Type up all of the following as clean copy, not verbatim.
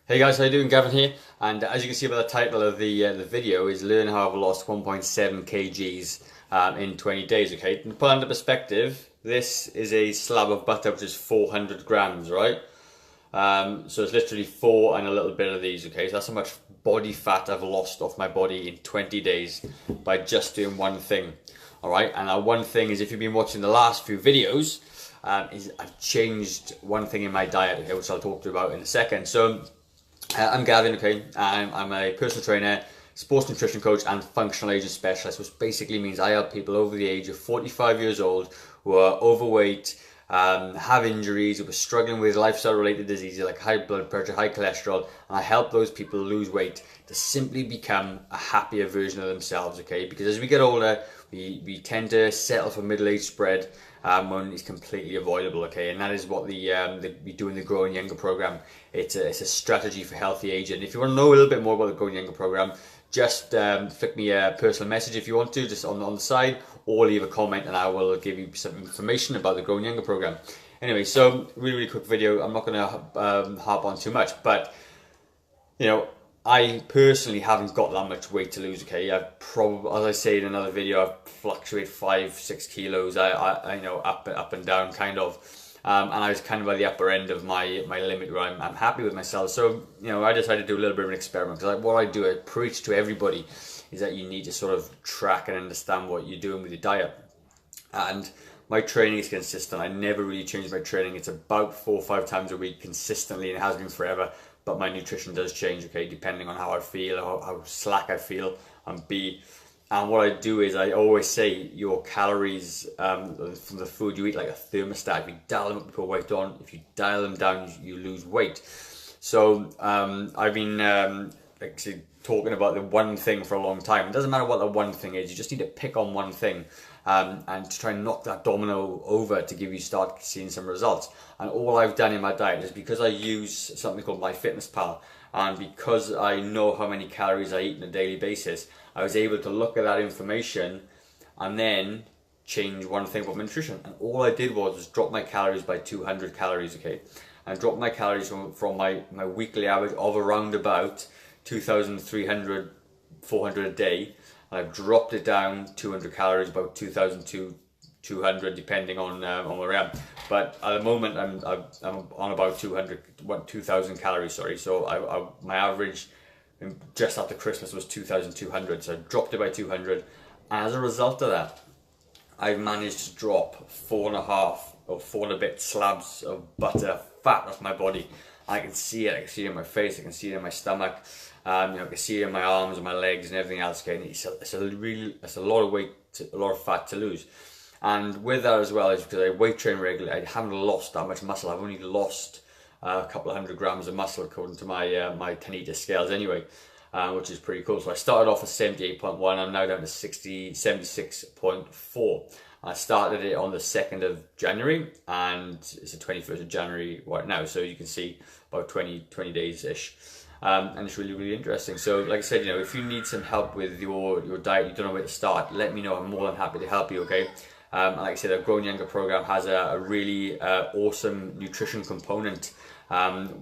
Hey guys, how you doing? Gavin here, and as you can see by the title of the video is Learn How I've Lost 1.7 kgs in 20 days, okay? To put into perspective, this is a slab of butter which is 400 grams, right? So it's literally four and a little bit of these, okay? So that's how much body fat I've lost off my body in 20 days by just doing one thing, all right? And that one thing is, if you've been watching the last few videos, is I've changed one thing in my diet, okay, which I'll talk to you about in a second. So I'm Gavin, okay? I'm a personal trainer, sports nutrition coach, and functional aging specialist, which basically means I help people over the age of 45 years old who are overweight, have injuries, who are struggling with lifestyle-related diseases like high blood pressure, high cholesterol, and I help those people lose weight to simply become a happier version of themselves, okay? Because as we get older, we tend to settle for middle-aged spread when it's completely avoidable, okay? And that is what we do in the Growing Younger program. It's a strategy for healthy aging. If you want to know a little bit more about the Growing Younger program, just flick me a personal message if you want to, just on the side, or leave a comment and I will give you some information about the Growing Younger program. Anyway, so really quick video. I'm not going to harp on too much, but you know, I personally haven't got that much weight to lose, okay? I've probably, as I say in another video, I fluctuate 5-6 kilos. I know up and down kind of, and I was kind of by the upper end of my limit where I'm happy with myself. So you know, I decided to do a little bit of an experiment, because what I do, I preach to everybody, is that you need to sort of track and understand what you're doing with your diet. And my training is consistent. I never really change my training. It's about 4 or 5 times a week consistently, and it has been forever. But my nutrition does change, okay, depending on how I feel, how slack I feel, and and what I do is, I always say your calories from the food you eat, like a thermostat. If you dial them up, you put weight on. If you dial them down, you lose weight. So I've been actually talking about the one thing for a long time. It doesn't matter what the one thing is. You just need to pick on one thing and to try and knock that domino over to start seeing some results. And all I've done in my diet is, because I use something called MyFitnessPal, and because I know how many calories I eat on a daily basis, I was able to look at that information and then change one thing about my nutrition. And all I did was drop my calories by 200 calories, okay? And drop my calories from my weekly average of around about 2,300, 400 a day. I've dropped it down 200 calories, about 2,200, depending on where I am. But at the moment, I'm on about 2,000 calories. Sorry. So my average just after Christmas was 2,200. So I dropped it by 200. As a result of that, I've managed to drop 4.5 or 4 and a bit slabs of butter fat off my body. I can see it. I can see it in my face. I can see it in my stomach. I can see it in my arms and my legs and everything else. Okay, it's a lot of weight, a lot of fat to lose. And with that as well, is because I weight train regularly, I haven't lost that much muscle. I've only lost a couple of 100 grams of muscle according to my my Tanita scales anyway, which is pretty cool. So I started off at 78.1. I'm now down to 76.4. I started it on the 2nd of January, and it's the 21st of January right now. So you can see about 20 days-ish. And it's really interesting. So like I said, you know, if you need some help with your diet, you don't know where to start, let me know. I'm more than happy to help you, okay? Like I said, the Growing Younger program has a really awesome nutrition component,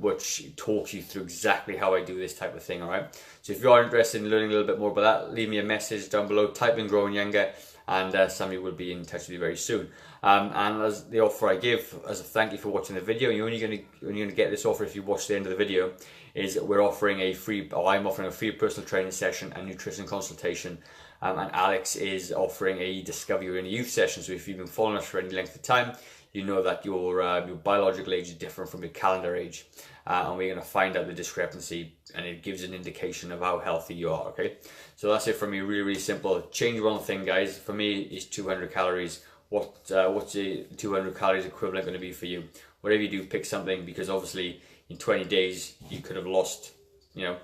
which talks you through exactly how I do this type of thing, all right? So if you are interested in learning a little bit more about that, leave me a message down below, type in Growing Younger, and somebody will be in touch with you very soon. And as the offer I give as a thank you for watching the video, you're only going to get this offer if you watch the end of the video, is I'm offering a free personal training session and nutrition consultation. And Alex is offering a Discover Your Inner Youth session. So if you've been following us for any length of time, you know that your biological age is different from your calendar age. And we're going to find out the discrepancy, and it gives an indication of how healthy you are, okay? So that's it from me, really simple. Change one thing, guys. For me, it's 200 calories. What's the 200 calories equivalent going to be for you? Whatever you do, pick something, because obviously in 20 days, you could have lost, you know,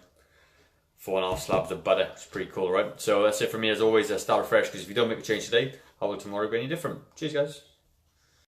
4.5 slabs of butter. It's pretty cool, right? So that's it from me. As always, start fresh, because if you don't make a change today, how will tomorrow be any different? Cheers, guys.